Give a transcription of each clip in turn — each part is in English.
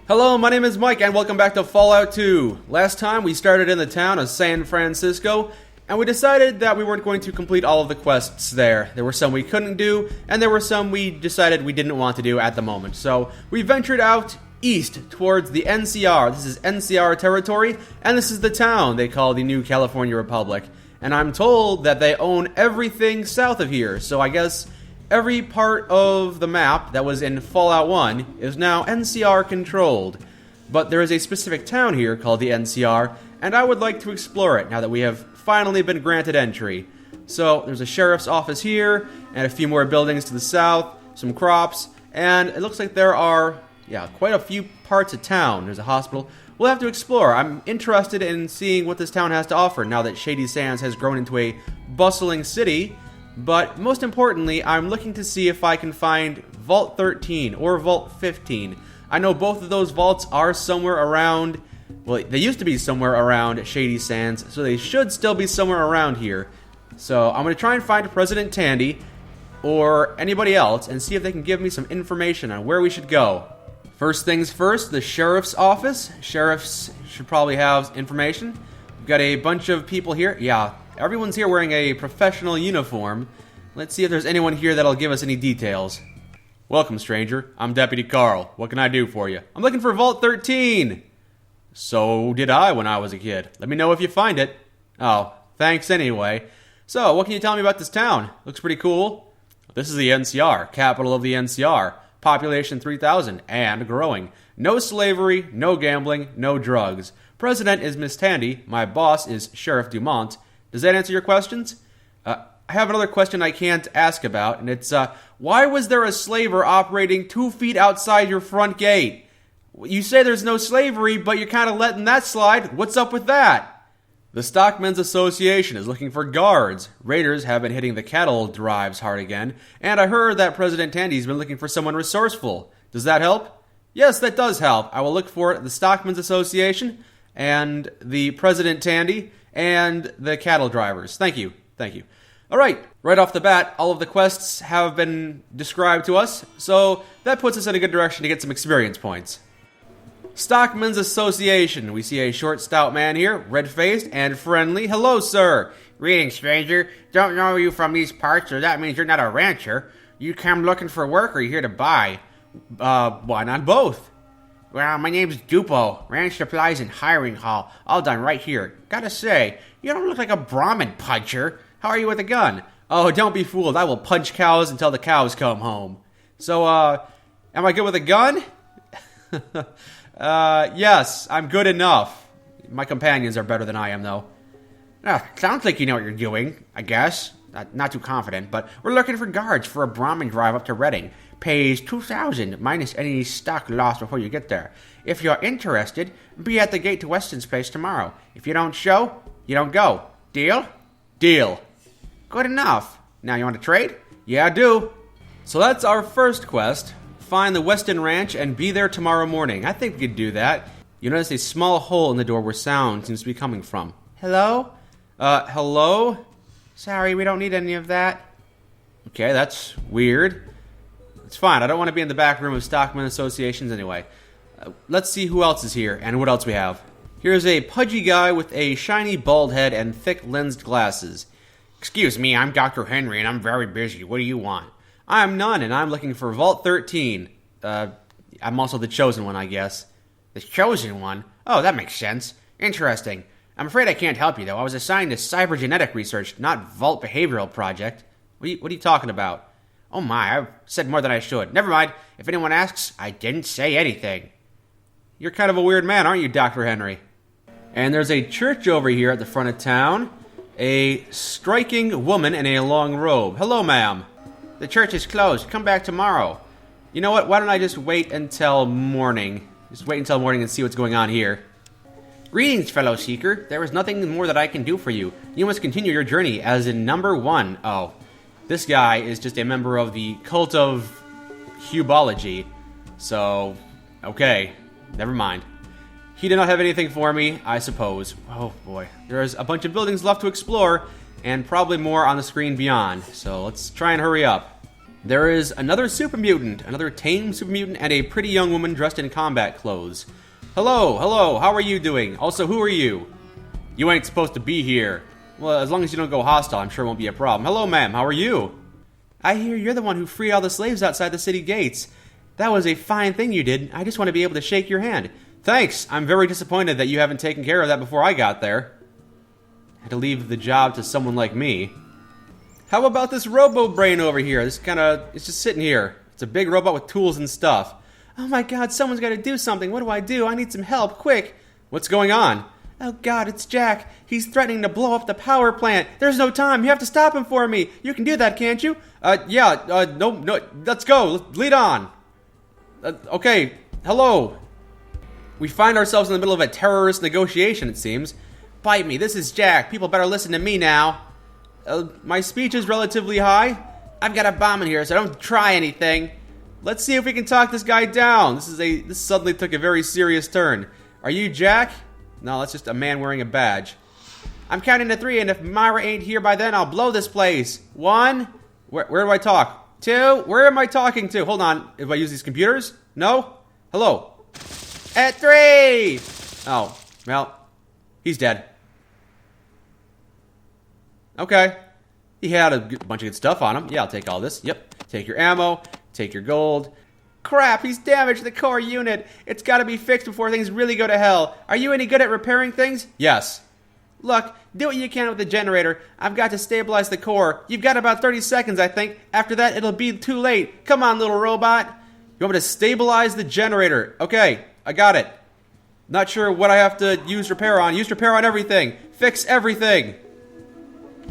Hello, my name is Mike, and welcome back to Fallout 2. Last time, we started in the town of San Francisco, and we decided that we weren't going to complete all of the quests there. There were some we couldn't do, and there were some we decided we didn't want to do at the moment. So, we ventured out east towards the NCR. This is NCR territory, and this is the town they call the New California Republic. And I'm told that they own everything south of here, so I guess every part of the map that was in Fallout 1 is now NCR controlled. But there is a specific town here called the NCR, and I would like to explore it now that we have finally been granted entry. So there's a sheriff's office here, and a few more buildings to the south, some crops, and it looks like there are, quite a few parts of town. There's a hospital. We'll have to explore. I'm interested in seeing what this town has to offer now that Shady Sands has grown into a bustling city. But most importantly, I'm looking to see if I can find Vault 13 or Vault 15. I know both of those vaults are somewhere around, well, they used to be somewhere around Shady Sands, so they should still be somewhere around here. So I'm going to try and find President Tandy or anybody else and see if they can give me some information on where we should go. First things first, the sheriff's office. Sheriffs should probably have information. We've got a bunch of people here. Yeah. Everyone's here wearing a professional uniform. Let's see if there's anyone here that'll give us any details. Welcome, stranger. I'm Deputy Carl. What can I do for you? I'm looking for Vault 13. So did I when I was a kid. Let me know if you find it. Oh, thanks anyway. So, what can you tell me about this town? Looks pretty cool. This is the NCR, capital of the NCR. Population 3,000 and growing. No slavery, no gambling, no drugs. President is Miss Tandy. My boss is Sheriff Dumont. Does that answer your questions? I have another question I can't ask about, and it's, why was there a slaver operating 2 feet outside your front gate? You say there's no slavery, but you're kind of letting that slide. What's up with that? The Stockmen Association is looking for guards. Raiders have been hitting the cattle drives hard again, and I heard that President Tandy's been looking for someone resourceful. Does that help? Yes, that does help. I will look for the Stockmen Association and the President Tandy and the cattle drivers. Thank you. All right off the bat, all of the quests have been described to us, so that puts us in a good direction to get some experience points. Stockmen's Association. We see a short, stout man here, red-faced and friendly. Hello, sir. Greetings, stranger. Don't know you from these parts, so that means you're not a rancher. You come looking for work, or you here to buy? Why not both? Well, my name's Dupo, Ranch Supplies and Hiring Hall, all done right here. Gotta say, you don't look like a Brahmin puncher. How are you with a gun? Oh, don't be fooled. I will punch cows until the cows come home. So, am I good with a gun? Yes, I'm good enough. My companions are better than I am, though. Sounds like you know what you're doing, I guess. Not too confident, but we're looking for guards for a Brahmin drive up to Redding. Pays $2,000 minus any stock lost before you get there. If you're interested, be at the gate to Weston's place tomorrow. If you don't show, you don't go. Deal? Deal. Good enough. Now you want to trade? Yeah, I do. So that's our first quest. Find the Weston Ranch and be there tomorrow morning. I think we could do that. You notice a small hole in the door where sound seems to be coming from. Hello? Hello? Sorry, we don't need any of that. Okay, that's weird. It's fine. I don't want to be in the back room of Stockmen Associations anyway. Let's see who else is here and what else we have. Here's a pudgy guy with a shiny bald head and thick lensed glasses. Excuse me, I'm Dr. Henry and I'm very busy. What do you want? I'm none and I'm looking for Vault 13. I'm also the chosen one, I guess. The chosen one? Oh, that makes sense. Interesting. I'm afraid I can't help you, though. I was assigned to cybergenetic research, not Vault Behavioral Project. What are you talking about? Oh my, I've said more than I should. Never mind. If anyone asks, I didn't say anything. You're kind of a weird man, aren't you, Dr. Henry? And there's a church over here at the front of town. A striking woman in a long robe. Hello, ma'am. The church is closed. Come back tomorrow. You know what? Why don't I just wait until morning? Just wait until morning and see what's going on here. Greetings, fellow seeker. There is nothing more that I can do for you. You must continue your journey as in number 1. Oh. This guy is just a member of the cult of Hubology. So, okay, never mind. He did not have anything for me, I suppose. Oh boy, there's a bunch of buildings left to explore, and probably more on the screen beyond. So let's try and hurry up. There is another super mutant, another tame super mutant, and a pretty young woman dressed in combat clothes. Hello, how are you doing? Also, who are you? You ain't supposed to be here. Well, as long as you don't go hostile, I'm sure it won't be a problem. Hello, ma'am, how are you? I hear you're the one who freed all the slaves outside the city gates. That was a fine thing you did. I just want to be able to shake your hand. Thanks, I'm very disappointed that you haven't taken care of that before I got there. I had to leave the job to someone like me. How about this robo brain over here? It's just sitting here. It's a big robot with tools and stuff. Oh my god, someone's got to do something. What do? I need some help, quick. What's going on? Oh god, it's Jack. He's threatening to blow up the power plant. There's no time. You have to stop him for me. You can do that, can't you? No, let's go. Lead on. Okay, hello. We find ourselves in the middle of a terrorist negotiation, it seems. Bite me, this is Jack. People better listen to me now. My speech is relatively high. I've got a bomb in here, so don't try anything. Let's see if we can talk this guy down. This suddenly took a very serious turn. Are you Jack? No, that's just a man wearing a badge. I'm counting to 3, and if Myra ain't here by then, I'll blow this place. 1. Where do I talk? 2. Where am I talking to? Hold on. If I use these computers? No? Hello? At 3! Oh, well, he's dead. Okay. He had a bunch of good stuff on him. Yeah, I'll take all this. Yep. Take your ammo. Take your gold. Crap, he's damaged the core unit. It's got to be fixed before things really go to hell. Are you any good at repairing things? Yes. Look, do what you can with the generator. I've got to stabilize the core. You've got about 30 seconds, I think. After that, it'll be too late. Come on, little robot. You want me to stabilize the generator? Okay, I got it. Not sure what I have to use repair on. Use repair on everything. Fix everything.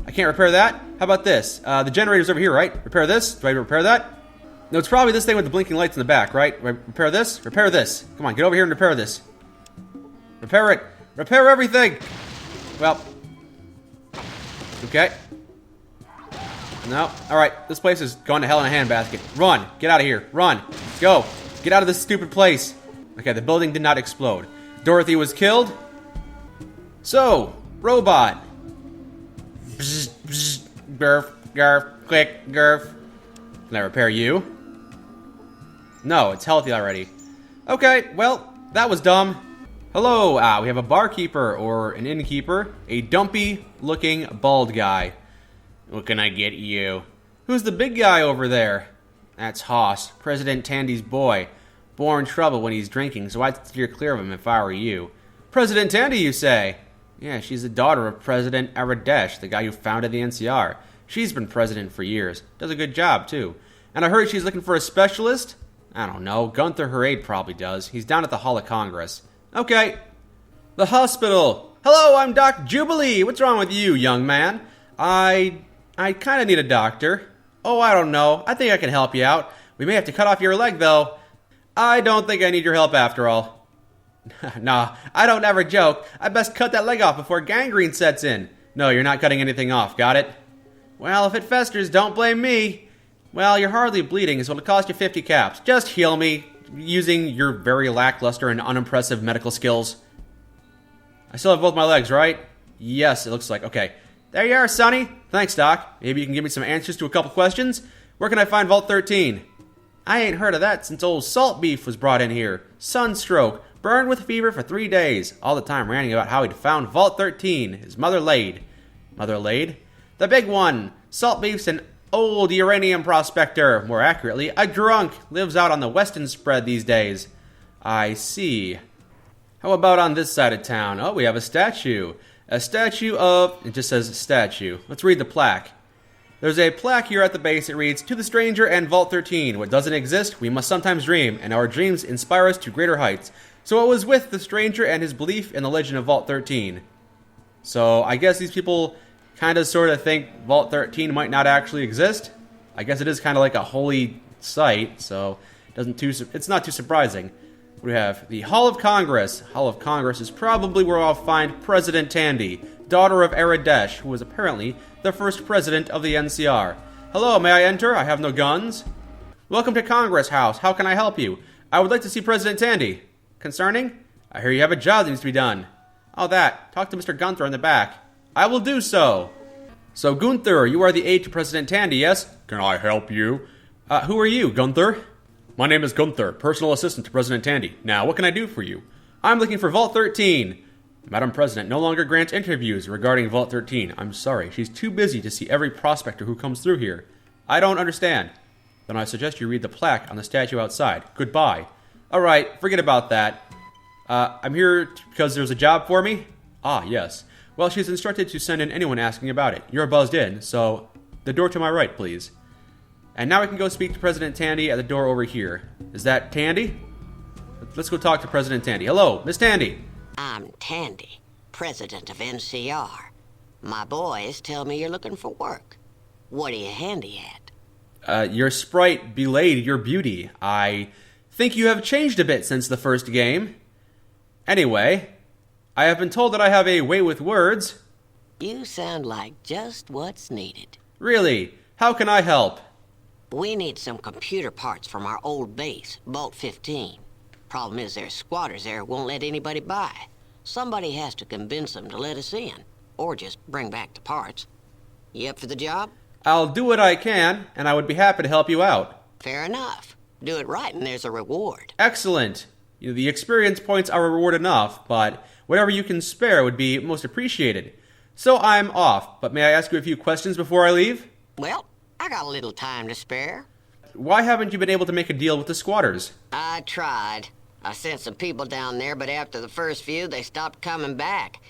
I can't repair that. How about this? The generator's over here, right? Repair this. Do I repair that? No, it's probably this thing with the blinking lights in the back, right? Repair this? Repair this. Come on, get over here and repair this. Repair it. Repair everything. Well. Okay. No. Alright, this place is going to hell in a handbasket. Run. Get out of here. Run. Go. Get out of this stupid place. Okay, the building did not explode. Dorothy was killed. So, robot. Bzz, bzz, gerf, gerf, click, gerf. Can I repair you? No, it's healthy already. Okay, well, that was dumb. Hello, we have a barkeeper, or an innkeeper. A dumpy-looking bald guy. What can I get you? Who's the big guy over there? That's Hoss, President Tandy's boy. Born trouble when he's drinking, so I'd steer clear of him if I were you. President Tandy, you say? Yeah, she's the daughter of President Aradesh, the guy who founded the NCR. She's been president for years. Does a good job, too. And I heard she's looking for a specialist? I don't know. Gunther, her aide, probably does. He's down at the Hall of Congress. Okay. The hospital. Hello, I'm Doc Jubilee. What's wrong with you, young man? I kind of need a doctor. Oh, I don't know. I think I can help you out. We may have to cut off your leg, though. I don't think I need your help after all. Nah, I don't ever joke. I best cut that leg off before gangrene sets in. No, you're not cutting anything off, got it? Well, if it festers, don't blame me. Well, you're hardly bleeding, so it'll cost you 50 caps. Just heal me, using your very lackluster and unimpressive medical skills. I still have both my legs, right? Yes, it looks like. Okay. There you are, Sonny. Thanks, Doc. Maybe you can give me some answers to a couple questions? Where can I find Vault 13? I ain't heard of that since old Salt Beef was brought in here. Sunstroke. Burned with fever for 3 days. All the time ranting about how he'd found Vault 13. His mother laid. Mother laid? The big one. Salt Beef's an old uranium prospector. More accurately, a drunk. Lives out on the western spread these days. I see. How about on this side of town? Oh, we have a statue. A statue of... It just says statue. Let's read the plaque. There's a plaque here at the base. It reads, "To the stranger and Vault 13. What doesn't exist, we must sometimes dream, and our dreams inspire us to greater heights." So it was with the stranger and his belief in the legend of Vault 13. So I guess these people kind of sort of think Vault 13 might not actually exist. I guess it is kind of like a holy site, so it's not too surprising. We have the Hall of Congress. Hall of Congress is probably where I'll find President Tandy, daughter of Aradesh, who was apparently the first president of the NCR. Hello, may I enter? I have no guns. Welcome to Congress House. How can I help you? I would like to see President Tandy. Concerning? I hear you have a job that needs to be done. Oh, that. Talk to Mr. Gunther in the back. I will do so. So, Gunther, you are the aide to President Tandy, yes? Can I help you? Who are you, Gunther? My name is Gunther, personal assistant to President Tandy. Now, what can I do for you? I'm looking for Vault 13. Madam President no longer grants interviews regarding Vault 13. I'm sorry, she's too busy to see every prospector who comes through here. I don't understand. Then I suggest you read the plaque on the statue outside. Goodbye. Alright, forget about that. I'm here because there's a job for me? Ah, yes. Well, she's instructed to send in anyone asking about it. You're buzzed in, so the door to my right, please. And now we can go speak to President Tandy at the door over here. Is that Tandy? Let's go talk to President Tandy. Hello, Miss Tandy. I'm Tandy, president of NCR. My boys tell me you're looking for work. What are you handy at? Your sprite belayed your beauty. I think you have changed a bit since the first game. Anyway, I have been told that I have a way with words. You sound like just what's needed. Really? How can I help? We need some computer parts from our old base, Vault 15. Problem is there's squatters there who won't let anybody by. Somebody has to convince them to let us in, or just bring back the parts. You up for the job? I'll do what I can, and I would be happy to help you out. Fair enough. Do it right and there's a reward. Excellent. The experience points are reward enough, but whatever you can spare would be most appreciated. So I'm off, but may I ask you a few questions before I leave? Well, I got a little time to spare. Why haven't you been able to make a deal with the squatters? I tried. I sent some people down there, but after the first few, they stopped coming back.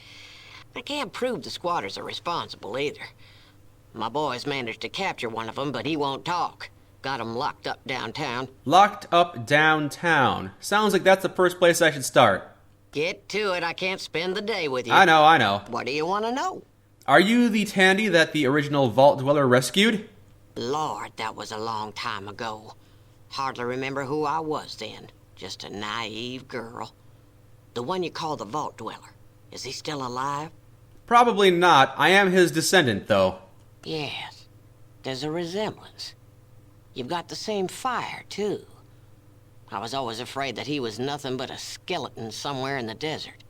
I can't prove the squatters are responsible either. My boys managed to capture one of them, but he won't talk. Got him locked up downtown. Locked up downtown. Sounds like that's the first place I should start. Get to it. I can't spend the day with you. I know. What do you want to know? Are you the Tandy that the original Vault Dweller rescued? Lord, that was a long time ago. Hardly remember who I was then. Just a naive girl. The one you call the Vault Dweller. Is he still alive? Probably not. I am his descendant, though. Yes. There's a resemblance. You've got the same fire, too. I was always afraid that he was nothing but a skeleton somewhere in the desert.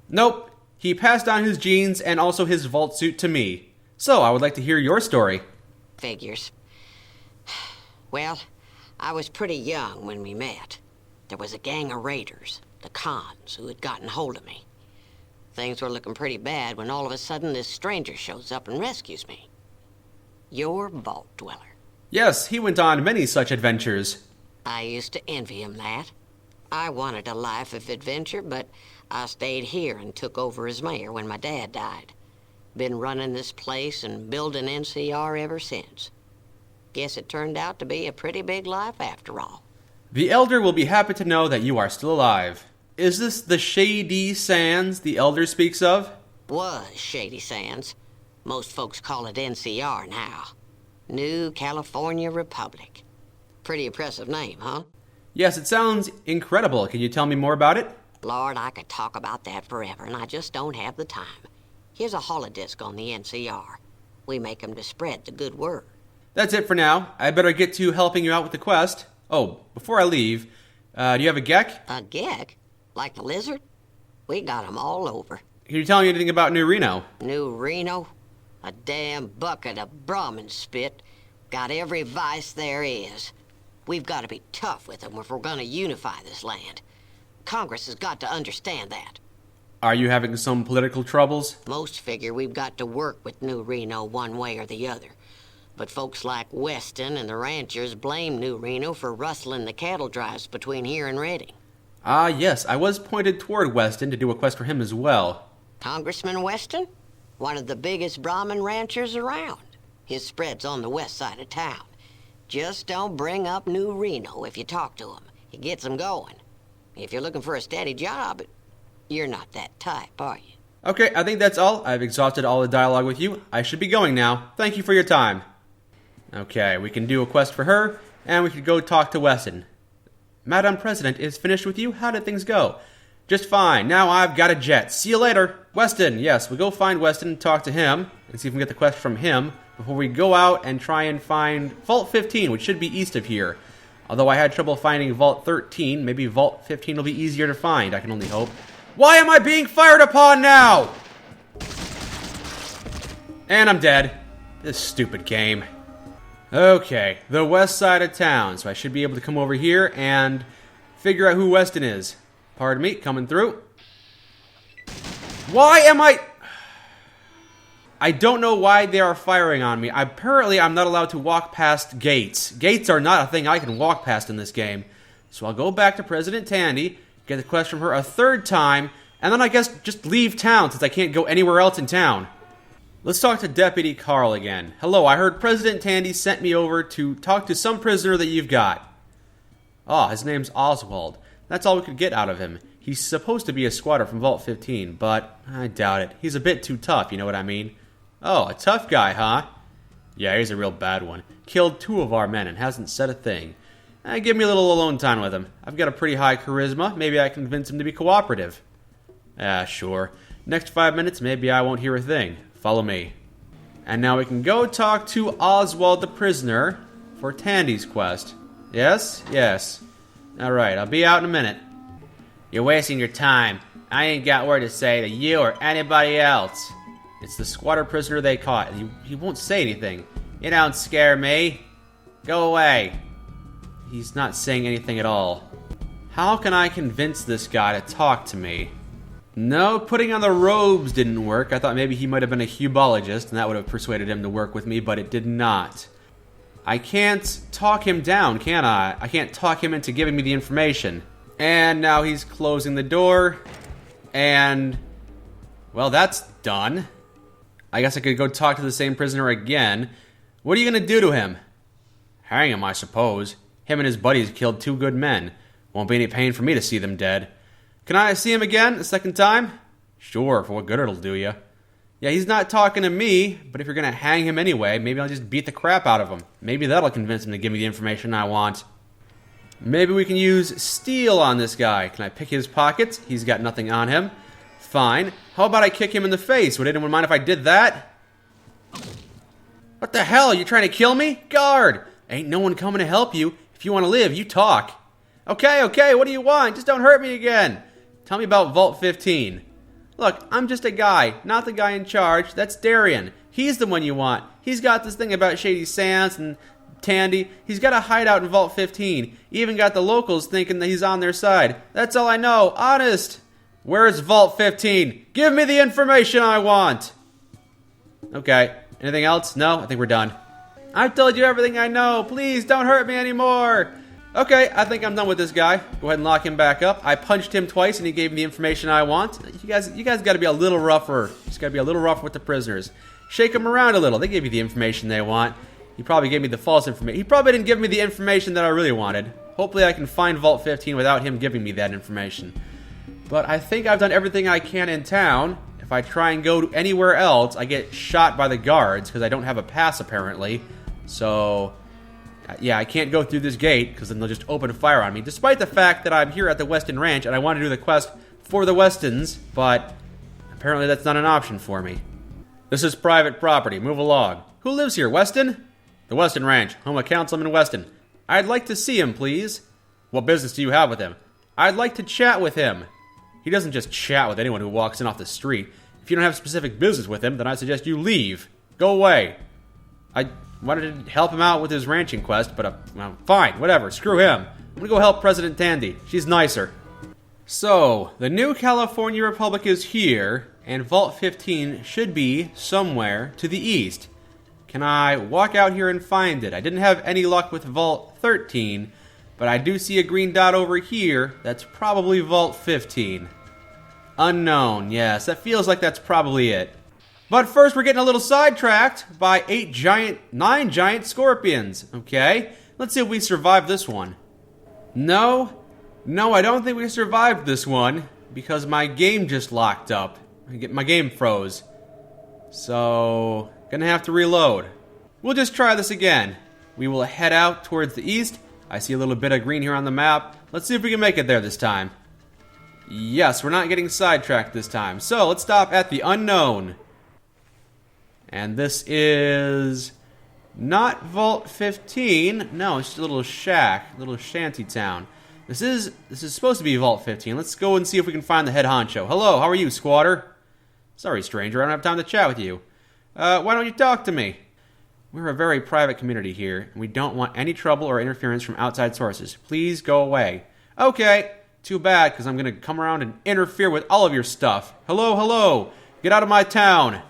Nope. He passed on his genes and also his vault suit to me. So, I would like to hear your story. Figures. Well, I was pretty young when we met. There was a gang of raiders, the cons, who had gotten hold of me. Things were looking pretty bad when all of a sudden this stranger shows up and rescues me. Your Vault Dweller. Yes, he went on many such adventures. I used to envy him that. I wanted a life of adventure, but I stayed here and took over as mayor when my dad died. Been running this place and building NCR ever since. Guess it turned out to be a pretty big life after all. The Elder will be happy to know that you are still alive. Is this the Shady Sands the Elder speaks of? Was Shady Sands. Most folks call it NCR now. New California Republic. Pretty impressive name, huh? Yes, it sounds incredible. Can you tell me more about it? Lord, I could talk about that forever, and I just don't have the time. Here's a holodisc on the NCR. We make 'em to spread the good word. That's it for now. I better get to helping you out with the quest. Oh, before I leave, do you have a GECK? A GECK? Like the lizard? We got 'em all over. Can you tell me anything about New Reno? New Reno? A damn bucket of Brahmin spit. Got every vice there is. We've got to be tough with them if we're going to unify this land. Congress has got to understand that. Are you having some political troubles? Most figure we've got to work with New Reno one way or the other. But folks like Weston and the ranchers blame New Reno for rustling the cattle drives between here and Redding. Ah, yes, I was pointed toward Weston to do a quest for him as well. Congressman Weston? One of the biggest Brahmin ranchers around. His spread's on the west side of town. Just don't bring up New Reno if you talk to him. He gets them going. If you're looking for a steady job, you're not that type, are you? Okay, I think that's all. I've exhausted all the dialogue with you. I should be going now. Thank you for your time. Okay, we can do a quest for her, and we could go talk to Weston. Madam President is finished with you? How did things go? Just fine. Now I've got a jet. See you later. Weston, yes, we'll go find Weston and talk to him, and see if we can get the quest from him, before we go out and try and find Vault 15, which should be east of here. Although I had trouble finding Vault 13, maybe Vault 15 will be easier to find, I can only hope. Why am I being fired upon now? And I'm dead. This stupid game. Okay, the west side of town, so I should be able to come over here and figure out who Weston is. Pardon me, coming through. Why am I don't know why they are firing on me. Apparently, I'm not allowed to walk past gates. Gates are not a thing I can walk past in this game. So I'll go back to President Tandy, get the quest from her a third time, and then I guess just leave town since I can't go anywhere else in town. Let's talk to Deputy Carl again. Hello, I heard President Tandy sent me over to talk to some prisoner that you've got. Oh, his name's Oswald. That's all we could get out of him. He's supposed to be a squatter from Vault 15, but I doubt it. He's a bit too tough, you know what I mean? Oh, a tough guy, huh? Yeah, he's a real bad one. Killed 2 of our men and hasn't said a thing. Give me a little alone time with him. I've got a pretty high charisma. Maybe I can convince him to be cooperative. Sure. Next 5 minutes, maybe I won't hear a thing. Follow me. And now we can go talk to Oswald the prisoner for Tandy's quest. Yes? Yes. Alright, I'll be out in a minute. You're wasting your time. I ain't got word to say to you or anybody else. It's the squatter prisoner they caught. He won't say anything. You don't scare me. Go away. He's not saying anything at all. How can I convince this guy to talk to me? No, putting on the robes didn't work. I thought maybe he might have been a hubologist, and that would have persuaded him to work with me, but it did not. I can't talk him down, can I? I can't talk him into giving me the information. And now he's closing the door. And, well, that's done. I guess I could go talk to the same prisoner again. What are you going to do to him? Hang him, I suppose. Him and his buddies killed 2 good men. Won't be any pain for me to see them dead. Can I see him again a second time? Sure, for what good it'll do you. Yeah, he's not talking to me, but if you're going to hang him anyway, maybe I'll just beat the crap out of him. Maybe that'll convince him to give me the information I want. Maybe we can use steel on this guy. Can I pick his pockets? He's got nothing on him. Fine. How about I kick him in the face? Would anyone mind if I did that? What the hell? You trying to kill me? Guard! Ain't no one coming to help you. If you want to live, you talk. Okay, what do you want? Just don't hurt me again. Tell me about Vault 15. Look, I'm just a guy, not the guy in charge. That's Darion. He's the one you want. He's got this thing about Shady Sands and Tandy. He's got a hideout in Vault 15. Even got the locals thinking that he's on their side. That's all I know, honest. Where's Vault 15? Give me the information I want. Okay, anything else? No, I think we're done. I've told you everything I know. Please don't hurt me anymore. Okay, I think I'm done with this guy. Go ahead and lock him back up. I punched him twice and he gave me the information I want. You guys got to be a little rougher. Just got to be a little rougher with the prisoners. Shake them around a little. They gave you the information they want. He probably gave me the false information. He probably didn't give me the information that I really wanted. Hopefully I can find Vault 15 without him giving me that information. But I think I've done everything I can in town. If I try and go anywhere else, I get shot by the guards because I don't have a pass apparently. So, yeah, I can't go through this gate because then they'll just open fire on me. Despite the fact that I'm here at the Weston Ranch and I want to do the quest for the Westons, but apparently that's not an option for me. This is private property. Move along. Who lives here, Weston? The Weston Ranch, home of Councilman Weston. I'd like to see him, please. What business do you have with him? I'd like to chat with him. He doesn't just chat with anyone who walks in off the street. If you don't have specific business with him, then I suggest you leave. Go away. I wanted to help him out with his ranching quest, but well, fine, whatever, screw him. I'm gonna go help President Tandy. She's nicer. So, the new California Republic is here, and Vault 15 should be somewhere to the east. Can I walk out here and find it? I didn't have any luck with Vault 13, but I do see a green dot over here. That's probably Vault 15. Unknown, yes, that feels like that's probably it. But first, we're getting a little sidetracked by 9 giant scorpions. Okay, let's see if we survive this one. No, I don't think we survived this one because my game just locked up. My game froze. So, gonna have to reload. We'll just try this again. We will head out towards the east. I see a little bit of green here on the map. Let's see if we can make it there this time. Yes, we're not getting sidetracked this time. So, let's stop at the unknown. And this is not Vault 15. No, it's just a little shack, a little shanty town. This is supposed to be Vault 15. Let's go and see if we can find the head honcho. Hello, how are you, squatter? Sorry, stranger, I don't have time to chat with you. Why don't you talk to me? We're a very private community here, and we don't want any trouble or interference from outside sources. Please go away. Okay, too bad, because I'm going to come around and interfere with all of your stuff. Hello, hello. Get out of my town.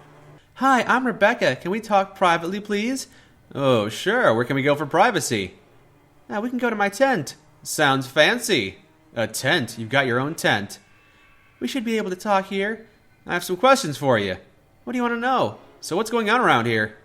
Hi, I'm Rebecca. Can we talk privately, please? Oh, sure. Where can we go for privacy? We can go to my tent. Sounds fancy. A tent? You've got your own tent. We should be able to talk here. I have some questions for you. What do you want to know? So what's going on around here?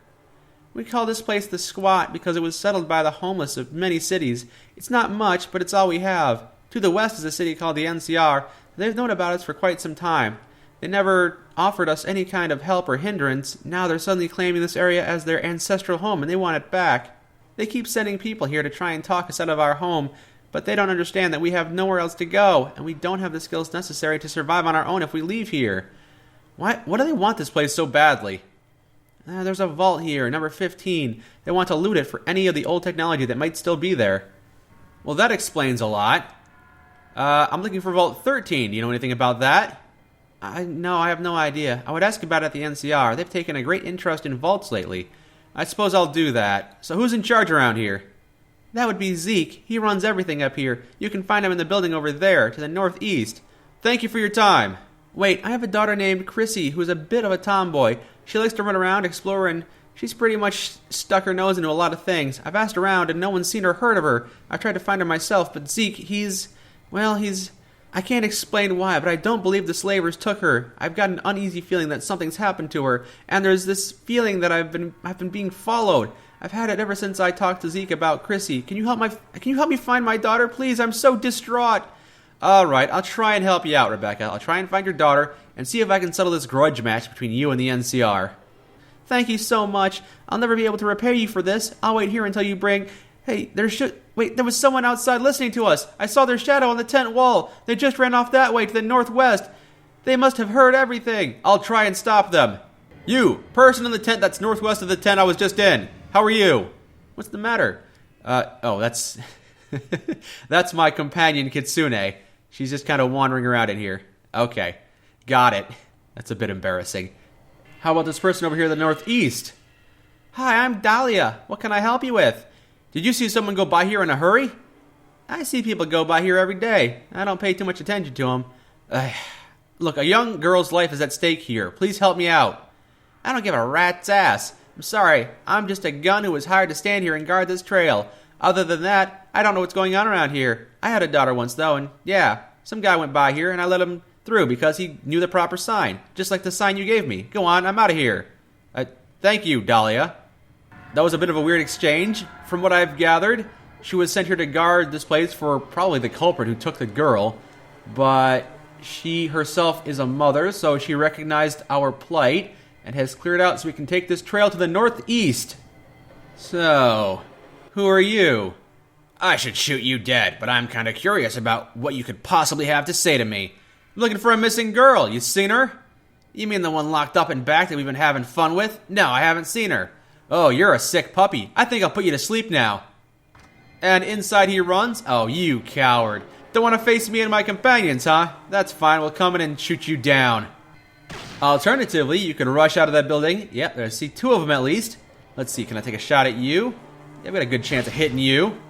We call this place the Squat because it was settled by the homeless of many cities. It's not much, but it's all we have. To the west is a city called the NCR. They've known about us for quite some time. They never offered us any kind of help or hindrance. Now they're suddenly claiming this area as their ancestral home, and they want it back. They keep sending people here to try and talk us out of our home, but they don't understand that we have nowhere else to go, and we don't have the skills necessary to survive on our own if we leave here. What do they want this place so badly? There's a vault here, number 15. They want to loot it for any of the old technology that might still be there. Well, that explains a lot. I'm looking for Vault 13. Do you know anything about that? No, I have no idea. I would ask about it at the NCR. They've taken a great interest in vaults lately. I suppose I'll do that. So who's in charge around here? That would be Zeke. He runs everything up here. You can find him in the building over there, to the northeast. Thank you for your time. Wait, I have a daughter named Chrissy, who's a bit of a tomboy. She likes to run around, explore, and she's pretty much stuck her nose into a lot of things. I've asked around, and no one's seen or heard of her. I've tried to find her myself, but Zeke, he's... I can't explain why, but I don't believe the slavers took her. I've got an uneasy feeling that something's happened to her, and there's this feeling that I've been being followed. I've had it ever since I talked to Zeke about Chrissy. Can you help me find my daughter, please? I'm so distraught. All right, I'll try and help you out, Rebecca. I'll try and find your daughter and see if I can settle this grudge match between you and the NCR. Thank you so much. I'll never be able to repay you for this. I'll wait here until you bring... Hey, there was someone outside listening to us. I saw their shadow on the tent wall. They just ran off that way to the northwest. They must have heard everything. I'll try and stop them. You, person in the tent that's northwest of the tent I was just in. How are you? What's the matter? That's... that's my companion, Kitsune. She's just kind of wandering around in here. Okay, got it. That's a bit embarrassing. How about this person over here in the northeast? Hi, I'm Dalia. What can I help you with? Did you see someone go by here in a hurry? I see people go by here every day. I don't pay too much attention to them. Look, a young girl's life is at stake here. Please help me out. I don't give a rat's ass. I'm sorry. I'm just a gun who was hired to stand here and guard this trail. Other than that, I don't know what's going on around here. I had a daughter once, though, and yeah, some guy went by here and I let him through because he knew the proper sign. Just like the sign you gave me. Go on, I'm out of here. Thank you, Dalia. That was a bit of a weird exchange. From what I've gathered, she was sent here to guard this place for probably the culprit who took the girl. But she herself is a mother, so she recognized our plight and has cleared out so we can take this trail to the northeast. So, who are you? I should shoot you dead, but I'm kind of curious about what you could possibly have to say to me. I'm looking for a missing girl. You seen her? You mean the one locked up and back that we've been having fun with? No, I haven't seen her. Oh, you're a sick puppy. I think I'll put you to sleep now. And inside he runs? Oh, you coward. Don't want to face me and my companions, huh? That's fine, we'll come in and shoot you down. Alternatively, you can rush out of that building. Yep, I see two of them at least. Let's see, can I take a shot at you? Yeah, I've got a good chance of hitting you.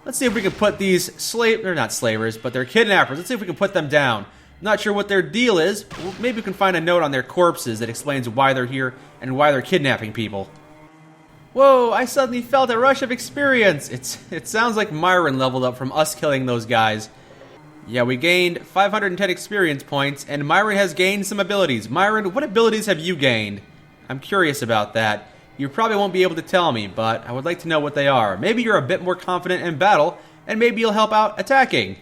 Let's see if we can put these they're not slavers, but they're kidnappers. Let's see if we can put them down. Not sure what their deal is. Maybe we can find a note on their corpses that explains why they're here and why they're kidnapping people. Whoa, I suddenly felt a rush of experience. It sounds like Myron leveled up from us killing those guys. Yeah, we gained 510 experience points, and Myron has gained some abilities. Myron, what abilities have you gained? I'm curious about that. You probably won't be able to tell me, but I would like to know what they are. Maybe you're a bit more confident in battle, and maybe you'll help out attacking.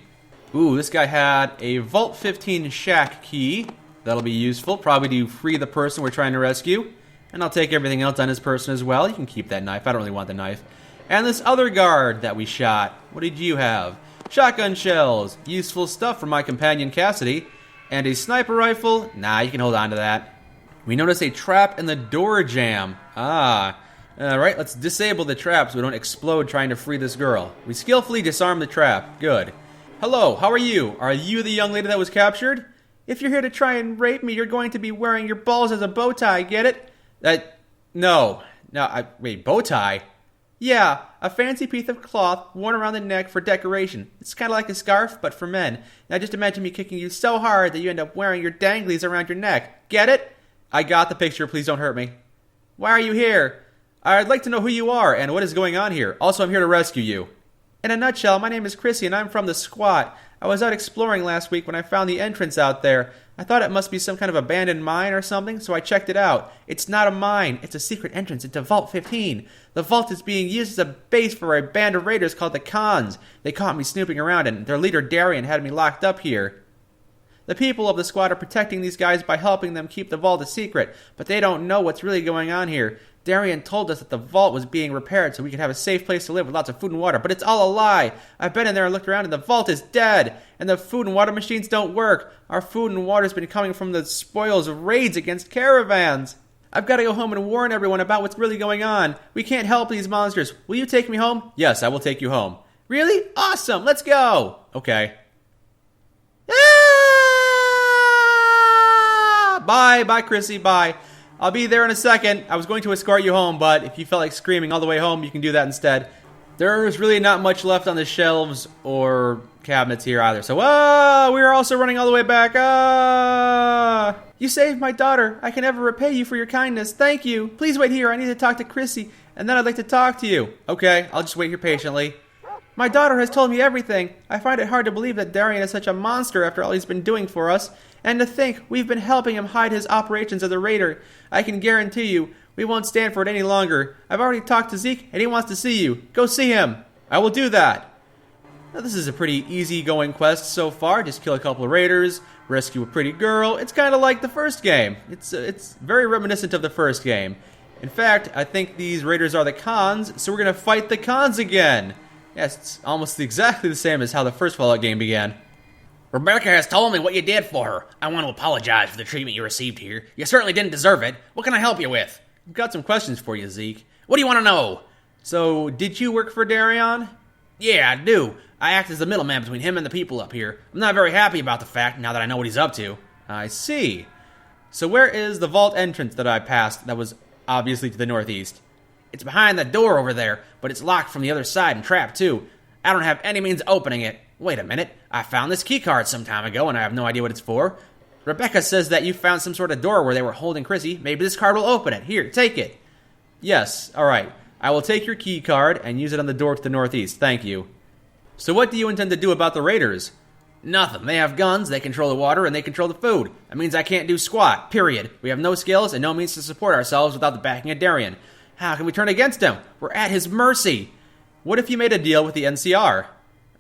Ooh, this guy had a Vault 15 shack key. That'll be useful, probably to free the person we're trying to rescue. And I'll take everything else on his person as well. You can keep that knife. I don't really want the knife. And this other guard that we shot. What did you have? Shotgun shells. Useful stuff from my companion Cassidy. And a sniper rifle. Nah, you can hold on to that. We notice a trap in the door jam. Alright, let's disable the trap so we don't explode trying to free this girl. We skillfully disarm the trap. Good. Hello, how are you? Are you the young lady that was captured? If you're here to try and rape me, you're going to be wearing your balls as a bow tie, get it? No. No, wait, bow tie? Yeah, a fancy piece of cloth worn around the neck for decoration. It's kind of like a scarf, but for men. Now just imagine me kicking you so hard that you end up wearing your danglies around your neck. Get it? I got the picture, please don't hurt me. Why are you here? I'd like to know who you are and what is going on here. Also, I'm here to rescue you. In a nutshell, my name is Chrissy and I'm from the squat. I was out exploring last week when I found the entrance out there. I thought it must be some kind of abandoned mine or something, so I checked it out. It's not a mine. It's a secret entrance into Vault 15. The vault is being used as a base for a band of raiders called the Khans. They caught me snooping around and their leader Darion had me locked up here. The people of the squad are protecting these guys by helping them keep the vault a secret, but they don't know what's really going on here. Darion told us that the vault was being repaired so we could have a safe place to live with lots of food and water, but it's all a lie. I've been in there and looked around and the vault is dead, and the food and water machines don't work. Our food and water's been coming from the spoils of raids against caravans. I've got to go home and warn everyone about what's really going on. We can't help these monsters. Will you take me home? Yes, I will take you home. Really? Awesome, let's go. Okay. Bye, Chrissy, bye. I'll be there in a second. I was going to escort you home, but if you felt like screaming all the way home, you can do that instead. There's really not much left on the shelves or cabinets here either. So, we are also running all the way back. You saved my daughter. I can never repay you for your kindness. Thank you. Please wait here. I need to talk to Chrissy, and then I'd like to talk to you. Okay, I'll just wait here patiently. My daughter has told me everything. I find it hard to believe that Darion is such a monster after all he's been doing for us. And to think, we've been helping him hide his operations as a raider. I can guarantee you, we won't stand for it any longer. I've already talked to Zeke, and he wants to see you. Go see him. I will do that. Now, this is a pretty easy-going quest so far. Just kill a couple of raiders, rescue a pretty girl. It's kind of like the first game. It's very reminiscent of the first game. In fact, I think these raiders are the Khans, so we're going to fight the Khans again. Yes, it's almost exactly the same as how the first Fallout game began. Rebecca has told me what you did for her. I want to apologize for the treatment you received here. You certainly didn't deserve it. What can I help you with? I've got some questions for you, Zeke. What do you want to know? So, did you work for Darion? Yeah, I do. I act as the middleman between him and the people up here. I'm not very happy about the fact now that I know what he's up to. I see. So where is the vault entrance that I passed that was obviously to the northeast? It's behind the door over there, but it's locked from the other side and trapped too. I don't have any means of opening it. Wait a minute, I found this keycard some time ago and I have no idea what it's for. Rebecca says that you found some sort of door where they were holding Chrissy. Maybe this card will open it. Here, take it. Yes, alright. I will take your keycard and use it on the door to the northeast. Thank you. So what do you intend to do about the raiders? Nothing. They have guns, they control the water, and they control the food. That means I can't do squat, period. We have no skills and no means to support ourselves without the backing of Darion. How can we turn against him? We're at his mercy. What if you made a deal with the NCR?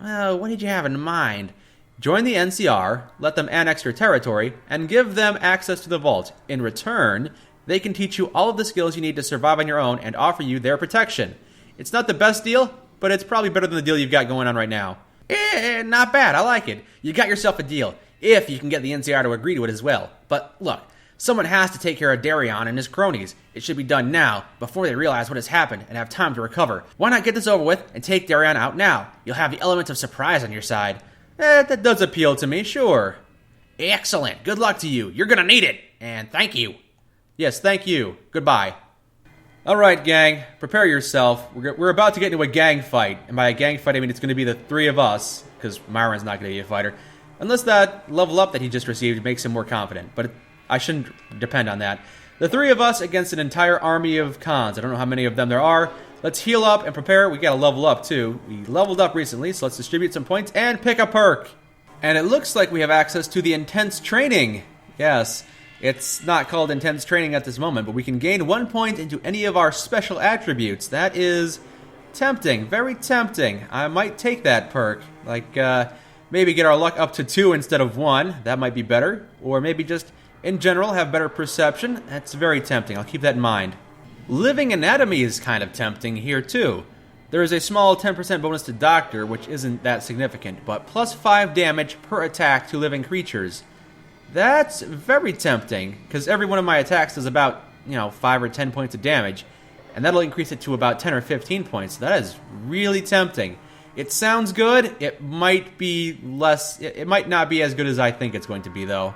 What did you have in mind? Join the NCR, let them annex your territory, and give them access to the vault. In return, they can teach you all of the skills you need to survive on your own and offer you their protection. It's not the best deal, but it's probably better than the deal you've got going on right now. Not bad. I like it. You got yourself a deal, if you can get the NCR to agree to it as well. But look, someone has to take care of Darion and his cronies. It should be done now, before they realize what has happened and have time to recover. Why not get this over with and take Darion out now? You'll have the element of surprise on your side. That does appeal to me, sure. Excellent. Good luck to you. You're gonna need it. And thank you. Yes, thank you. Goodbye. Alright, gang. Prepare yourself. We're about to get into a gang fight. And by a gang fight, I mean it's going to be the three of us. Because Myron's not going to be a fighter. Unless that level up that he just received makes him more confident. But I shouldn't depend on that. The three of us against an entire army of Khans. I don't know how many of them there are. Let's heal up and prepare. We got to level up too. We leveled up recently, so let's distribute some points and pick a perk. And it looks like we have access to the intense training. Yes, it's not called intense training at this moment, but we can gain 1 point into any of our special attributes. That is tempting, very tempting. I might take that perk. Like, maybe get our luck up to 2 instead of 1. That might be better. Or maybe just, in general, have better perception. That's very tempting. I'll keep that in mind. Living anatomy is kind of tempting here, too. There is a small 10% bonus to Doctor, which isn't that significant, but plus 5 damage per attack to living creatures. That's very tempting, because every one of my attacks does about, 5 or 10 points of damage, and that'll increase it to about 10 or 15 points. So that is really tempting. It sounds good. It might be less. It might not be as good as I think it's going to be, though.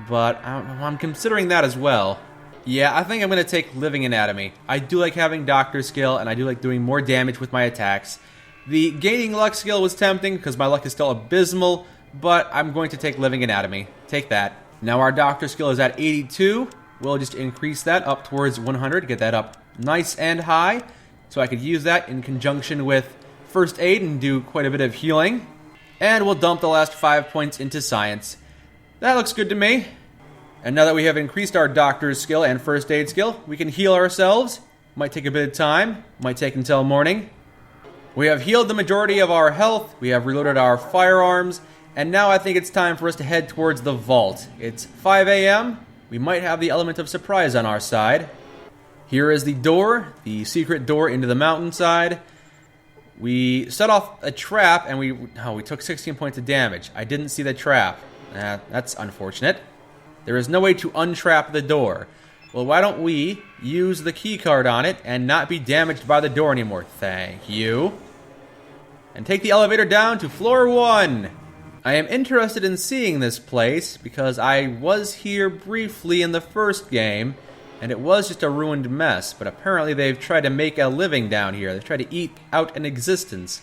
But I'm considering that as well. Yeah, I think I'm going to take living anatomy. I do like having doctor skill, and I do like doing more damage with my attacks. The gaining luck skill was tempting because my luck is still abysmal, but I'm going to take living anatomy. Take that. Now our doctor skill is at 82. We'll just increase that up towards 100, get that up nice and high, so I could use that in conjunction with first aid and do quite a bit of healing. And we'll dump the last 5 points into science. That looks good to me. And now that we have increased our doctor's skill and first aid skill, we can heal ourselves. Might take a bit of time, might take until morning. We have healed the majority of our health, we have reloaded our firearms, and now I think it's time for us to head towards the vault. It's 5 a.m., we might have the element of surprise on our side. Here is the door, the secret door into the mountainside. We set off a trap and we took 16 points of damage. I didn't see the trap. That's unfortunate. There is no way to untrap the door. Well, why don't we use the key card on it and not be damaged by the door anymore? Thank you. And take the elevator down to floor 1. I am interested in seeing this place because I was here briefly in the first game, and it was just a ruined mess, but apparently they've tried to make a living down here. They've tried to eat out an existence.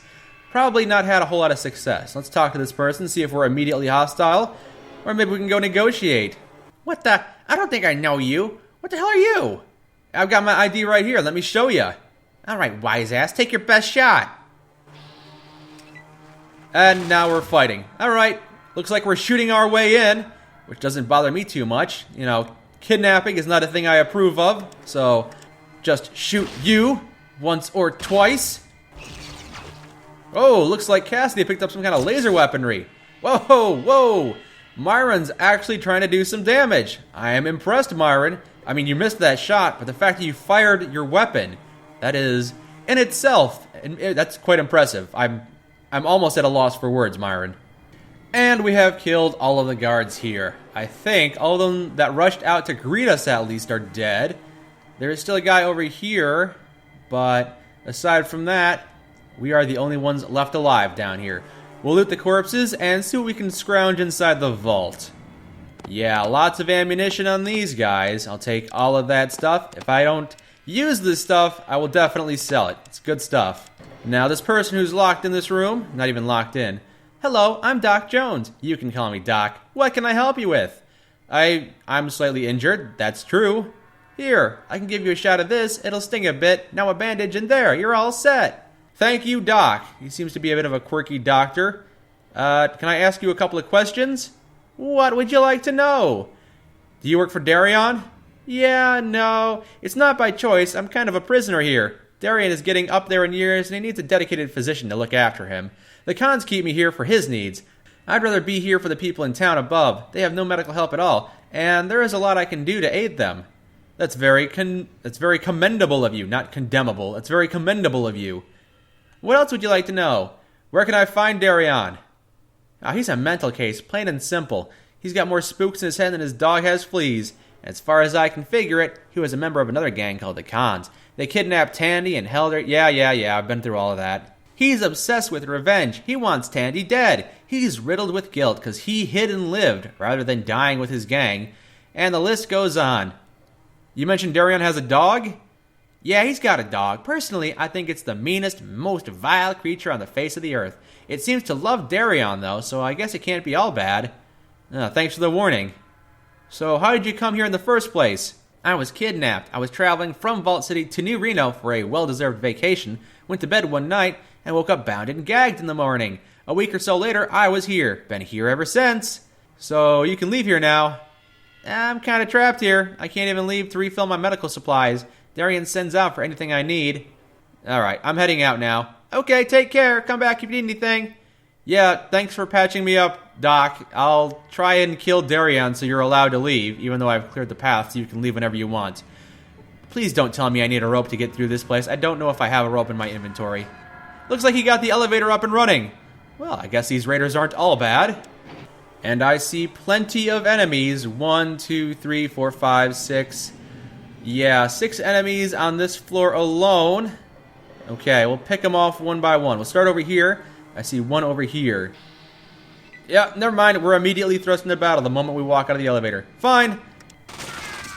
Probably not had a whole lot of success. Let's talk to this person, see if we're immediately hostile, or maybe we can go negotiate. What the? I don't think I know you. What the hell are you? I've got my ID right here. Let me show you. All right, wise ass, take your best shot. And now we're fighting. All right, looks like we're shooting our way in, which doesn't bother me too much. You know, kidnapping is not a thing I approve of, so just shoot you once or twice. Oh, looks like Cassidy picked up some kind of laser weaponry. Whoa, whoa. Myron's actually trying to do some damage. I am impressed, Myron. I mean, you missed that shot, but the fact that you fired your weapon, that is, in itself, that's quite impressive. I'm almost at a loss for words, Myron. And we have killed all of the guards here. I think all of them that rushed out to greet us at least are dead. There is still a guy over here, but aside from that, we are the only ones left alive down here. We'll loot the corpses and see what we can scrounge inside the vault. Yeah, lots of ammunition on these guys. I'll take all of that stuff. If I don't use this stuff, I will definitely sell it. It's good stuff. Now, this person who's locked in this room, not even locked in. Hello, I'm Doc Jones. You can call me Doc. What can I help you with? I'm slightly injured. That's true. Here, I can give you a shot of this. It'll sting a bit. Now a bandage in there. You're all set. Thank you, Doc. He seems to be a bit of a quirky doctor. Can I ask you a couple of questions? What would you like to know? Do you work for Darion? Yeah, no. It's not by choice. I'm kind of a prisoner here. Darion is getting up there in years, and he needs a dedicated physician to look after him. The cons keep me here for his needs. I'd rather be here for the people in town above. They have no medical help at all, and there is a lot I can do to aid them. That's very commendable of you, not condemnable. That's very commendable of you. What else would you like to know? Where can I find Darion? He's a mental case, plain and simple. He's got more spooks in his head than his dog has fleas. As far as I can figure it, he was a member of another gang called the Cons. They kidnapped Tandy and held her. Yeah, I've been through all of that. He's obsessed with revenge. He wants Tandy dead. He's riddled with guilt because he hid and lived rather than dying with his gang. And the list goes on. You mentioned Darion has a dog? Yeah, he's got a dog. Personally, I think it's the meanest, most vile creature on the face of the earth. It seems to love Darion, though, so I guess it can't be all bad. Thanks for the warning. So how did you come here in the first place? I was kidnapped. I was traveling from Vault City to New Reno for a well-deserved vacation, went to bed one night, and woke up bound and gagged in the morning. A week or so later, I was here. Been here ever since. So you can leave here now. I'm kind of trapped here. I can't even leave to refill my medical supplies. Darion sends out for anything I need. Alright, I'm heading out now. Okay, take care. Come back if you need anything. Yeah, thanks for patching me up, Doc. I'll try and kill Darion so you're allowed to leave, even though I've cleared the path so you can leave whenever you want. Please don't tell me I need a rope to get through this place. I don't know if I have a rope in my inventory. Looks like he got the elevator up and running. Well, I guess these raiders aren't all bad. And I see plenty of enemies. 1, 2, 3, 4, 5, 6. Yeah, 6 enemies on this floor alone. Okay, we'll pick them off one by one. We'll start over here. I see one over here. Yeah, never mind. We're immediately thrust into battle the moment we walk out of the elevator. Fine.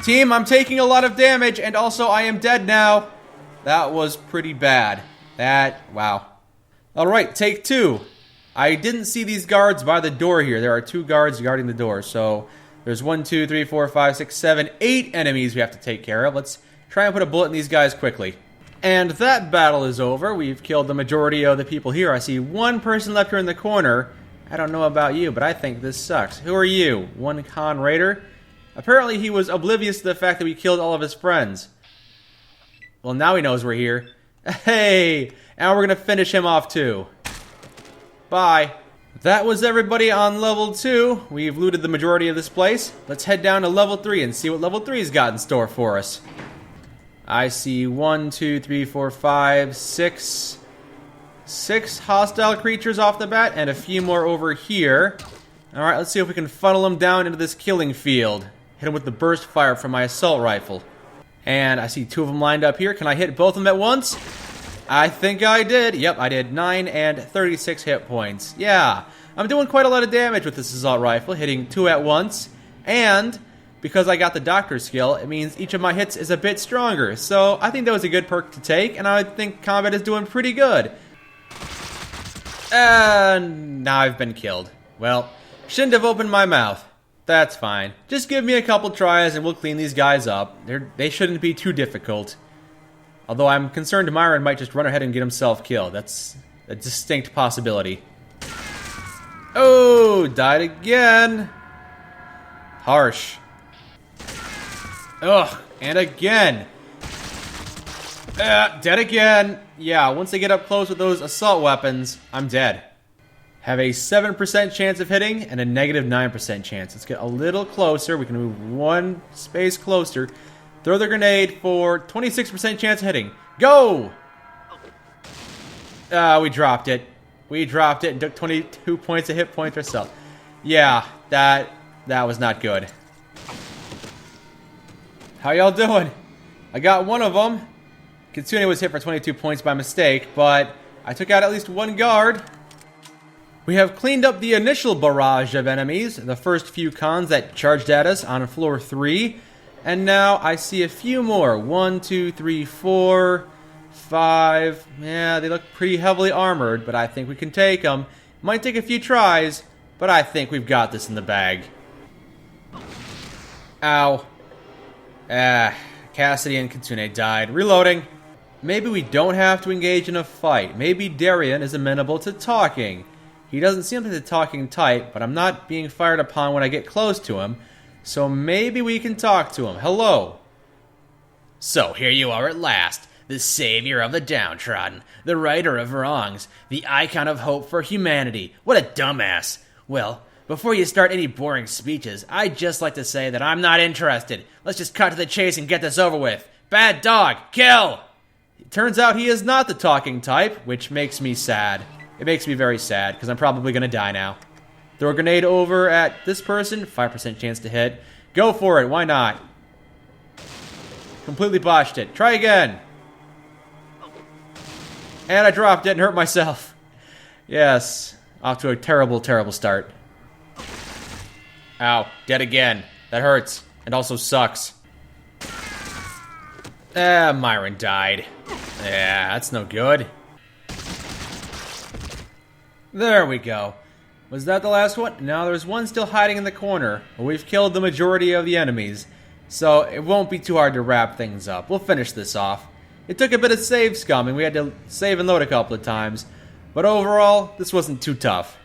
Team, I'm taking a lot of damage, and also I am dead now. That was pretty bad. Wow. Alright, take 2. I didn't see these guards by the door here. There are 2 guards guarding the door, so there's 1, 2, 3, 4, 5, 6, 7, 8 enemies we have to take care of. Let's try and put a bullet in these guys quickly. And that battle is over. We've killed the majority of the people here. I see 1 person left here in the corner. I don't know about you, but I think this sucks. Who are you? 1 con raider? Apparently he was oblivious to the fact that we killed all of his friends. Well, now he knows we're here. Hey! And we're gonna finish him off too. Bye. That was everybody on level 2. We've looted the majority of this place. Let's head down to level 3 and see what level 3's got in store for us. I see 1, 2, 3, 4, 5, 6 hostile creatures off the bat, and a few more over here. Alright, let's see if we can funnel them down into this killing field. Hit them with the burst fire from my assault rifle. And I see 2 of them lined up here. Can I hit both of them at once? I think I did. Yep, I did. 9 and 36 hit points. Yeah, I'm doing quite a lot of damage with this assault rifle, hitting 2 at once. And because I got the doctor skill, it means each of my hits is a bit stronger. So I think that was a good perk to take, and I think combat is doing pretty good. And now I've been killed. Well, shouldn't have opened my mouth. That's fine. Just give me a couple tries and we'll clean these guys up. They shouldn't be too difficult. Although I'm concerned Myron might just run ahead and get himself killed. That's a distinct possibility. Oh, died again. Harsh. Ugh, and again. Dead again. Yeah, once they get up close with those assault weapons, I'm dead. Have a 7% chance of hitting and a negative 9% chance. Let's get a little closer. We can move 1 space closer. Throw the grenade for 26% chance of hitting. Go! We dropped it. We dropped it and took 22 points of hit points ourselves. Yeah, that was not good. How y'all doing? I got one of them. Kitsune was hit for 22 points by mistake, but I took out at least 1 guard. We have cleaned up the initial barrage of enemies, the first few cons that charged at us on floor 3. And now I see a few more. 1, 2, 3, 4, 5. Yeah, they look pretty heavily armored, but I think we can take them. Might take a few tries, but I think we've got this in the bag. Ow. Cassidy and Kitsune died. Reloading. Maybe we don't have to engage in a fight. Maybe Darion is amenable to talking. He doesn't seem like the talking type, but I'm not being fired upon when I get close to him. So maybe we can talk to him. Hello. So here you are at last, the savior of the downtrodden, the righter of wrongs, the icon of hope for humanity. What a dumbass. Well, before you start any boring speeches, I'd just like to say that I'm not interested. Let's just cut to the chase and get this over with. Bad dog, kill! It turns out he is not the talking type, which makes me sad. It makes me very sad, because I'm probably going to die now. Throw a grenade over at this person, 5% chance to hit. Go for it, why not? Completely botched it. Try again. And I dropped it and hurt myself. Yes, off to a terrible, terrible start. Ow, dead again. That hurts, and also sucks. Myron died. Yeah, that's no good. There we go. Was that the last one? No, there's one still hiding in the corner. But we've killed the majority of the enemies, so it won't be too hard to wrap things up. We'll finish this off. It took a bit of save scumming. We had to save and load a couple of times. But overall, this wasn't too tough.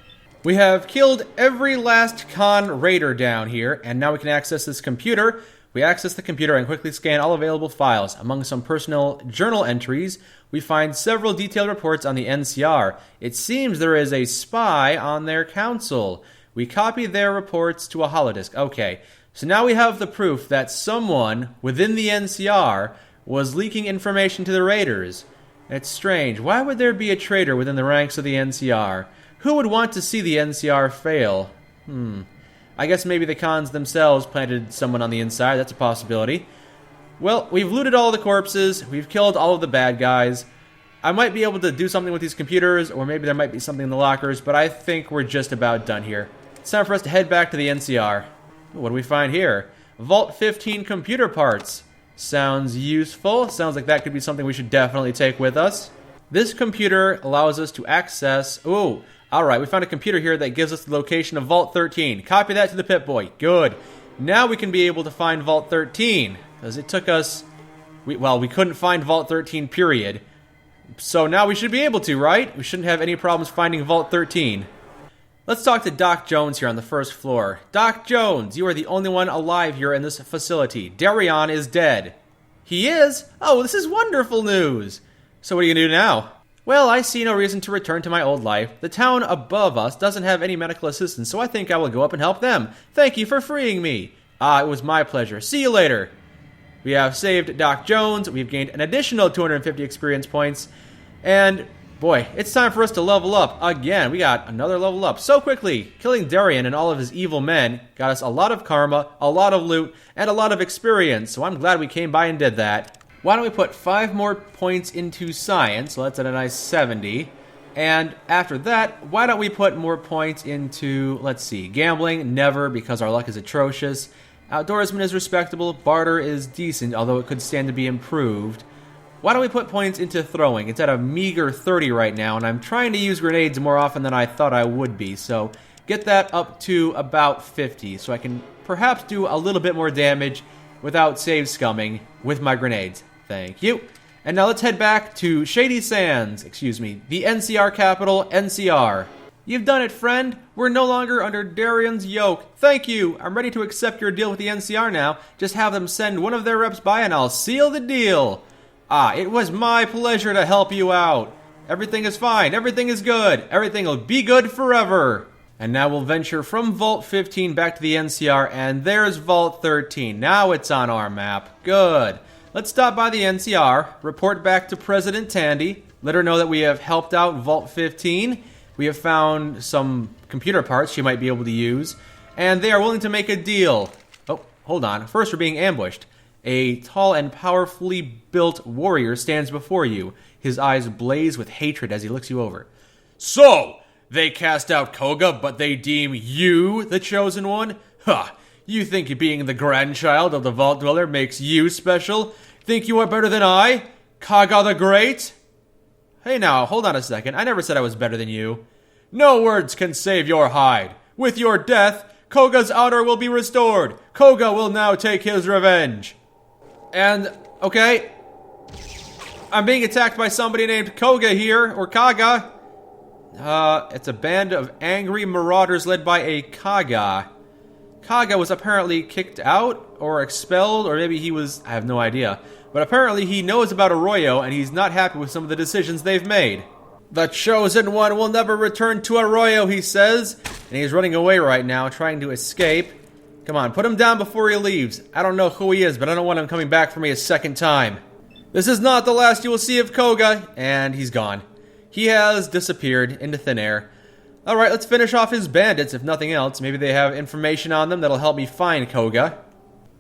We have killed every last con raider down here, and now we can access this computer. We access the computer and quickly scan all available files. Among some personal journal entries, we find several detailed reports on the NCR. It seems there is a spy on their council. We copy their reports to a holodisk. Okay, so now we have the proof that someone within the NCR was leaking information to the raiders. It's strange. Why would there be a traitor within the ranks of the NCR? Who would want to see the NCR fail? I guess maybe the cons themselves planted someone on the inside. That's a possibility. Well, we've looted all the corpses. We've killed all of the bad guys. I might be able to do something with these computers, or maybe there might be something in the lockers, but I think we're just about done here. It's time for us to head back to the NCR. What do we find here? Vault 15 computer parts. Sounds useful. Sounds like that could be something we should definitely take with us. This computer allows us to access... Ooh, alright, we found a computer here that gives us the location of Vault 13. Copy that to the Pip-Boy. Good. Now we can be able to find Vault 13. Because it took us... we couldn't find Vault 13, period. So now we should be able to, right? We shouldn't have any problems finding Vault 13. Let's talk to Doc Jones here on the first floor. Doc Jones, you are the only one alive here in this facility. Darion is dead. He is? Oh, this is wonderful news. So what are you going to do now? Well, I see no reason to return to my old life. The town above us doesn't have any medical assistance, so I think I will go up and help them. Thank you for freeing me. It was my pleasure. See you later. We have saved Doc Jones. We've gained an additional 250 experience points. And... boy, it's time for us to level up again. We got another level up so quickly. Killing Darion and all of his evil men got us a lot of karma, a lot of loot, and a lot of experience. So I'm glad we came by and did that. Why don't we put 5 more points into science? So that's at a nice 70. And after that, why don't we put more points into, let's see, gambling? Never, because our luck is atrocious. Outdoorsman is respectable. Barter is decent, although it could stand to be improved. Why don't we put points into throwing? It's at a meager 30 right now, and I'm trying to use grenades more often than I thought I would be, so get that up to about 50, so I can perhaps do a little bit more damage without save scumming with my grenades. Thank you. And now let's head back to Shady Sands, the NCR capital, NCR. You've done it, friend. We're no longer under Darion's yoke. Thank you. I'm ready to accept your deal with the NCR now. Just have them send one of their reps by and I'll seal the deal. It was my pleasure to help you out. Everything is fine. Everything is good. Everything will be good forever. And now we'll venture from Vault 15 back to the NCR, and there's Vault 13. Now it's on our map. Good. Let's stop by the NCR, report back to President Tandy, let her know that we have helped out Vault 15. We have found some computer parts she might be able to use, and they are willing to make a deal. Oh, hold on. First, we're being ambushed. A tall and powerfully built warrior stands before you. His eyes blaze with hatred as he looks you over. So, they cast out Koga, but they deem you the chosen one? Ha! You think being the grandchild of the Vault Dweller makes you special? Think you are better than I? Koga the Great? Hey now, hold on a second. I never said I was better than you. No words can save your hide. With your death, Koga's honor will be restored. Koga will now take his revenge. And, okay, I'm being attacked by somebody named Koga here, or Koga. It's a band of angry marauders led by a Koga. Koga was apparently kicked out, or expelled, or maybe he was, I have no idea. But apparently he knows about Arroyo, and he's not happy with some of the decisions they've made. The chosen one will never return to Arroyo, he says. And he's running away right now, trying to escape. Come on, put him down before he leaves. I don't know who he is, but I don't want him coming back for me a second time. This is not the last you will see of Koga. And he's gone. He has disappeared into thin air. Alright, let's finish off his bandits, if nothing else. Maybe they have information on them that'll help me find Koga.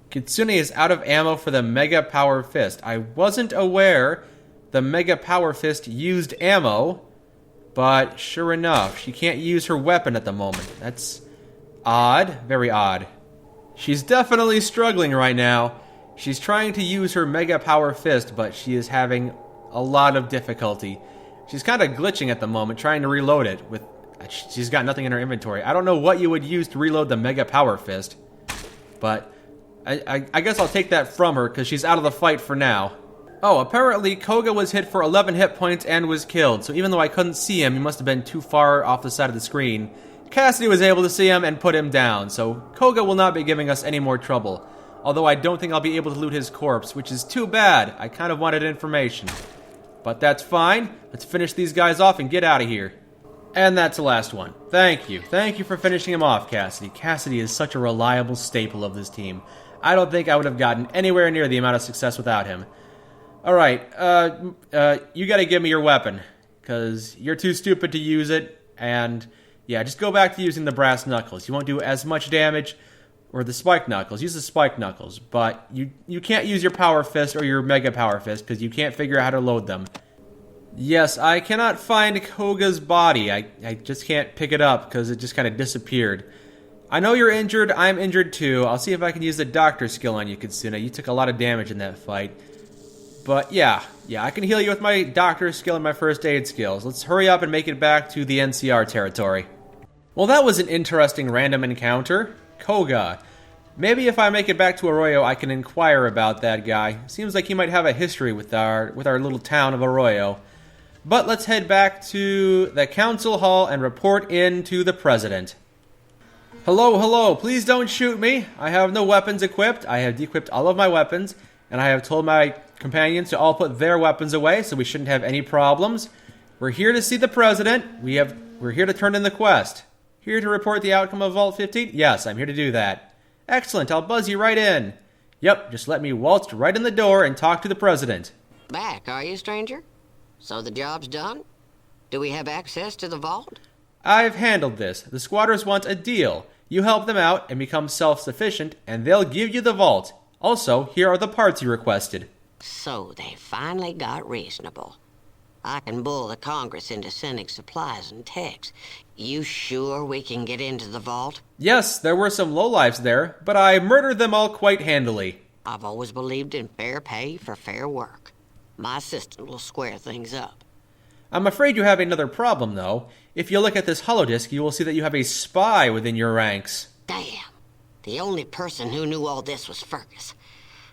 Kitsune is out of ammo for the Mega Power Fist. I wasn't aware the Mega Power Fist used ammo, but sure enough, she can't use her weapon at the moment. That's odd. Very odd. She's definitely struggling right now. She's trying to use her Mega Power Fist, but she is having a lot of difficulty. She's kind of glitching at the moment, trying to reload it. She's got nothing in her inventory. I don't know what you would use to reload the Mega Power Fist, but I guess I'll take that from her, because she's out of the fight for now. Oh, apparently Koga was hit for 11 hit points and was killed, so even though I couldn't see him, he must have been too far off the side of the screen. Cassidy was able to see him and put him down, so Koga will not be giving us any more trouble. Although I don't think I'll be able to loot his corpse, which is too bad. I kind of wanted information. But that's fine. Let's finish these guys off and get out of here. And that's the last one. Thank you. Thank you for finishing him off, Cassidy. Cassidy is such a reliable staple of this team. I don't think I would have gotten anywhere near the amount of success without him. Alright, you gotta give me your weapon, because you're too stupid to use it, and yeah, just go back to using the brass knuckles. You won't do as much damage, or the spike knuckles. Use the spike knuckles, but you can't use your power fist or your mega power fist, because you can't figure out how to load them. Yes, I cannot find Koga's body. I just can't pick it up, because it just kind of disappeared. I know you're injured, I'm injured too. I'll see if I can use the doctor skill on you, Kitsune. You took a lot of damage in that fight. But yeah, I can heal you with my doctor skill and my first aid skills. Let's hurry up and make it back to the NCR territory. Well, that was an interesting random encounter. Koga. Maybe if I make it back to Arroyo, I can inquire about that guy. Seems like he might have a history with our little town of Arroyo. But let's head back to the council hall and report in to the president. Hello, please don't shoot me. I have no weapons equipped. I have de-equipped all of my weapons, and I have told my companions to all put their weapons away, so we shouldn't have any problems. We're here to see the president. We're here to turn in the quest. Here to report the outcome of Vault 15? Yes, I'm here to do that. Excellent, I'll buzz you right in. Yep, just let me waltz right in the door and talk to the president. Back, are you, stranger? So the job's done? Do we have access to the vault? I've handled this. The squatters want a deal. You help them out and become self-sufficient, and they'll give you the vault. Also, here are the parts you requested. So they finally got reasonable. I can bull the Congress into sending supplies and techs. You sure we can get into the vault? Yes, there were some lowlifes there, but I murdered them all quite handily. I've always believed in fair pay for fair work. My assistant will square things up. I'm afraid you have another problem, though. If you look at this holodisk, you will see that you have a spy within your ranks. Damn. The only person who knew all this was Fergus.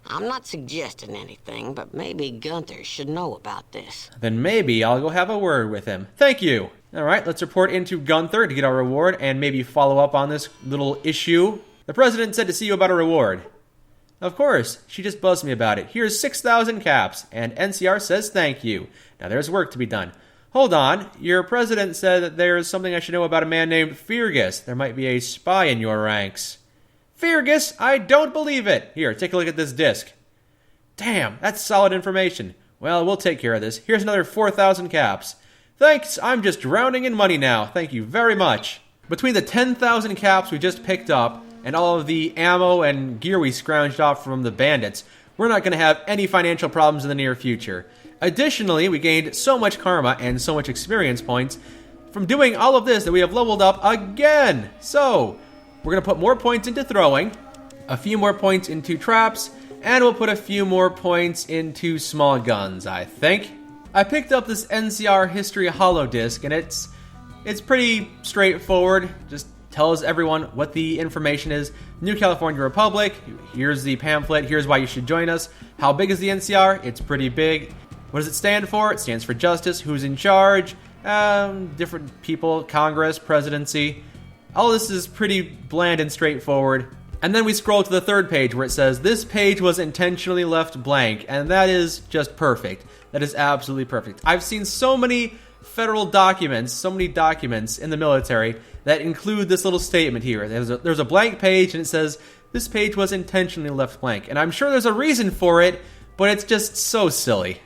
I'm not suggesting anything, but maybe Gunther should know about this. Then maybe I'll go have a word with him. Thank you. All right, let's report into Gunther to get our reward and maybe follow up on this little issue. The president said to see you about a reward. Of course, she just buzzed me about it. Here's 6,000 caps, and NCR says thank you. Now there's work to be done. Hold on, your president said that there's something I should know about a man named Fergus. There might be a spy in your ranks. Fergus, I don't believe it. Here, take a look at this disc. Damn, that's solid information. Well, we'll take care of this. Here's another 4,000 caps. Thanks, I'm just drowning in money now. Thank you very much. Between the 10,000 caps we just picked up and all of the ammo and gear we scrounged off from the bandits, we're not going to have any financial problems in the near future. Additionally, we gained so much karma and so much experience points from doing all of this that we have leveled up again. So, we're going to put more points into throwing, a few more points into traps, and we'll put a few more points into small guns, I think. I picked up this NCR History Holodisc, and it's pretty straightforward. Just tells everyone what the information is. New California Republic, here's the pamphlet, here's why you should join us. How big is the NCR? It's pretty big. What does it stand for? It stands for justice, who's in charge, different people, Congress, presidency. All this is pretty bland and straightforward. And then we scroll to the third page where it says, this page was intentionally left blank, and that is just perfect. That is absolutely perfect. I've seen so many federal documents, so many documents in the military that include this little statement here. There's a blank page and it says, this page was intentionally left blank. And I'm sure there's a reason for it, but it's just so silly.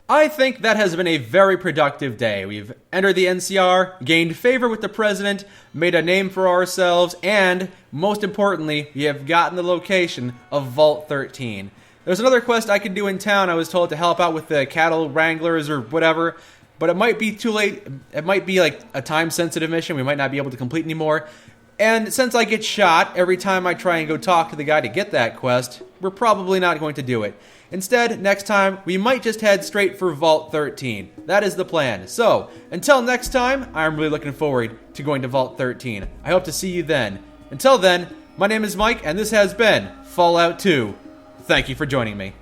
I think that has been a very productive day. We've entered the NCR, gained favor with the president, made a name for ourselves, and, most importantly, we have gotten the location of Vault 13. There's another quest I could do in town, I was told, to help out with the cattle wranglers or whatever, but it might be too late. It might be like a time-sensitive mission we might not be able to complete anymore. And since I get shot every time I try and go talk to the guy to get that quest, we're probably not going to do it. Instead, next time, we might just head straight for Vault 13. That is the plan. So, until next time, I'm really looking forward to going to Vault 13. I hope to see you then. Until then, my name is Mike, and this has been Fallout 2. Thank you for joining me.